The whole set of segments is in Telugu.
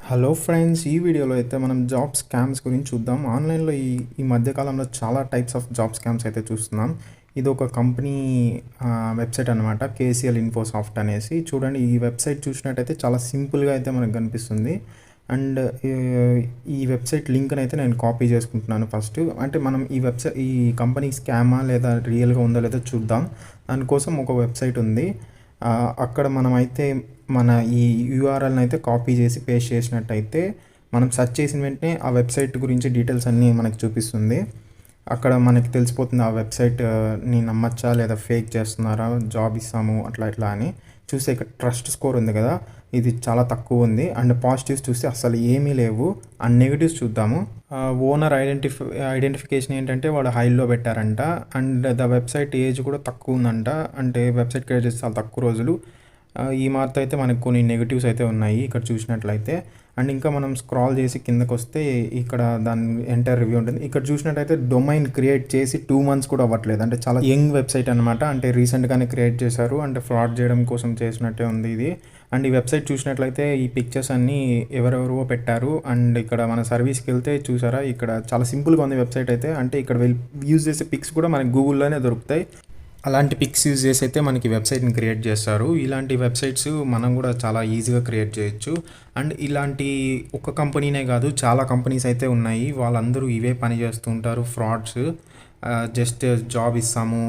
హలో ఫ్రెండ్స్, ఈ వీడియోలో అయితే మనం జాబ్ స్కామ్స్ గురించి చూద్దాం. ఆన్లైన్లో ఈ మధ్య కాలంలో చాలా టైప్స్ ఆఫ్ జాబ్ స్కామ్స్ అయితే చూస్తున్నాం. ఇది ఒక కంపెనీ వెబ్సైట్ అనమాట, కేసీఎల్ ఇన్ఫోసాఫ్ట్ అనేసి. చూడండి, ఈ వెబ్సైట్ చూసినట్టయితే చాలా సింపుల్గా అయితే మనకు కనిపిస్తుంది. అండ్ ఈ వెబ్సైట్ లింక్ని అయితే నేను కాపీ చేసుకుంటున్నాను ఫస్ట్. అంటే మనం ఈ కంపెనీ స్కామా లేదా రియల్గా ఉందో లేదో చూద్దాం. దానికోసం ఒక వెబ్సైట్ ఉంది. అక్కడ మనమైతే మన ఈ యూఆర్ఎల్ని అయితే కాపీ చేసి పేస్ట్ చేసినట్టయితే మనం సెర్చ్ చేసిన వెంటనే ఆ వెబ్సైట్ గురించి డీటెయిల్స్ అన్నీ మనకి చూపిస్తుంది. అక్కడ మనకి తెలిసిపోతుంది ఆ వెబ్సైట్ని నమ్మచ్చా లేదా ఫేక్ చేస్తున్నారా, జాబ్ ఇస్తాము అట్లా ఇట్లా అని. చూస్తే ఇక్కడ ట్రస్ట్ స్కోర్ ఉంది కదా, ఇది చాలా తక్కువ ఉంది. అండ్ పాజిటివ్స్ చూస్తే అసలు ఏమీ లేవు. అండ్ నెగిటివ్స్ చూద్దాము. ఓనర్ ఐడెంటిఫికేషన్ ఏంటంటే వాడు హైలో పెట్టారంట. అండ్ ద వెబ్సైట్ ఏజ్ కూడా తక్కువ ఉందంట. అంటే వెబ్సైట్ క్రియేట్ చేసి చాలా తక్కువ రోజులు. ఈ మార్తో అయితే మనకు కొన్ని నెగిటివ్స్ అయితే ఉన్నాయి ఇక్కడ చూసినట్లయితే. అండ్ ఇంకా మనం స్క్రాల్ చేసి కిందకు వస్తే ఇక్కడ దాని ఎంటర్ రివ్యూ ఉంటుంది. ఇక్కడ చూసినట్టయితే డొమైన్ క్రియేట్ చేసి 2 months కూడా అవ్వట్లేదు. అంటే చాలా యంగ్ వెబ్సైట్ అనమాట. అంటే రీసెంట్గానే క్రియేట్ చేశారు. అంటే ఫ్రాడ్ చేయడం కోసం చేసినట్టే ఉంది ఇది. అండ్ ఈ వెబ్సైట్ చూసినట్లయితే ఈ పిక్చర్స్ అన్నీ ఎవరెవరో పెట్టారు. అండ్ ఇక్కడ మన సర్వీస్కి వెళ్తే చూసారా, ఇక్కడ చాలా సింపుల్గా ఉంది వెబ్సైట్ అయితే. అంటే ఇక్కడ యూజ్ చేసే పిక్స్ కూడా మనకి గూగుల్లోనే దొరుకుతాయి. అలాంటి పిక్స్ యూజ్ చేసి అయితే మనకి వెబ్సైట్ని క్రియేట్ చేస్తారు. ఇలాంటి వెబ్సైట్స్ మనం కూడా చాలా ఈజీగా క్రియేట్ చేయొచ్చు. అండ్ ఇలాంటి ఒక కంపెనీనే కాదు, చాలా కంపెనీస్ అయితే ఉన్నాయి. వాళ్ళందరూ ఇవే పని చేస్తూ ఉంటారు. ఫ్రాడ్స్ జస్ట్ జాబ్ ఇస్తాము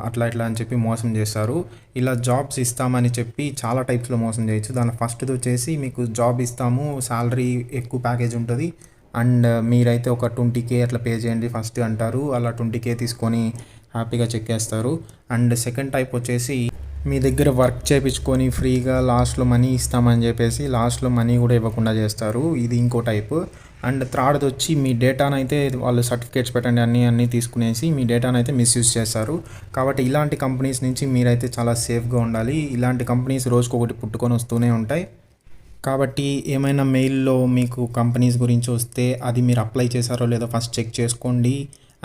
అట్లా ఇట్లా అని చెప్పి మోసం చేస్తారు. ఇలా జాబ్స్ ఇస్తామని చెప్పి చాలా టైప్స్లో మోసం చేయొచ్చు. దాని ఫస్ట్ది వచ్చేసి మీకు జాబ్ ఇస్తాము, శాలరీ ఎక్కువ ప్యాకేజ్ ఉంటుంది, అండ్ మీరైతే ఒక 20K అట్లా పే చేయండి ఫస్ట్ అంటారు. అలా 20K తీసుకొని హ్యాపీగా చెక్కేస్తారు. అండ్ సెకండ్ టైప్ వచ్చేసి మీ దగ్గర వర్క్ చేయించుకొని ఫ్రీగా లాస్ట్లో మనీ ఇస్తామని చెప్పేసి లాస్ట్లో మనీ కూడా ఇవ్వకుండా చేస్తారు. ఇది ఇంకో టైపు. అండ్ థర్డ్ది వచ్చి మీ డేటాను అయితే వాళ్ళు సర్టిఫికేట్స్ పెట్టండి అన్నీ తీసుకునేసి మీ డేటాను అయితే మిస్యూజ్ చేస్తారు. కాబట్టి ఇలాంటి కంపెనీస్ నుంచి మీరైతే చాలా సేఫ్గా ఉండాలి. ఇలాంటి కంపెనీస్ రోజుకొకటి పుట్టుకొని వస్తూనే ఉంటాయి. కాబట్టి ఏమైనా మెయిల్లో మీకు కంపెనీస్ గురించి వస్తే అది మీరు అప్లై చేశారో లేదో ఫస్ట్ చెక్ చేసుకోండి.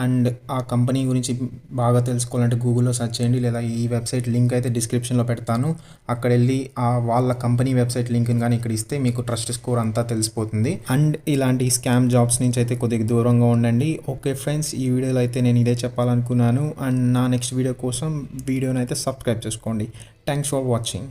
అండ్ ఆ కంపెనీ గురించి బాగా తెలుసుకోవాలంటే గూగుల్లో సెర్చ్ చేయండి, లేదా ఈ వెబ్సైట్ లింక్ అయితే డిస్క్రిప్షన్లో పెడతాను. అక్కడ వెళ్ళి వాళ్ళ కంపెనీ వెబ్సైట్ లింక్ని కానీ ఇక్కడ ఇస్తే మీకు ట్రస్ట్ స్కోర్ అంతా తెలిసిపోతుంది. అండ్ ఇలాంటి స్కామ్ జాబ్స్ నుంచి అయితే కొద్దిగా దూరంగా ఉండండి. ఓకే ఫ్రెండ్స్, ఈ వీడియోలో అయితే నేను ఇదే చెప్పాలనుకున్నాను. అండ్ నా నెక్స్ట్ వీడియో కోసం వీడియోని అయితే సబ్స్క్రైబ్ చేసుకోండి. Thanks for watching.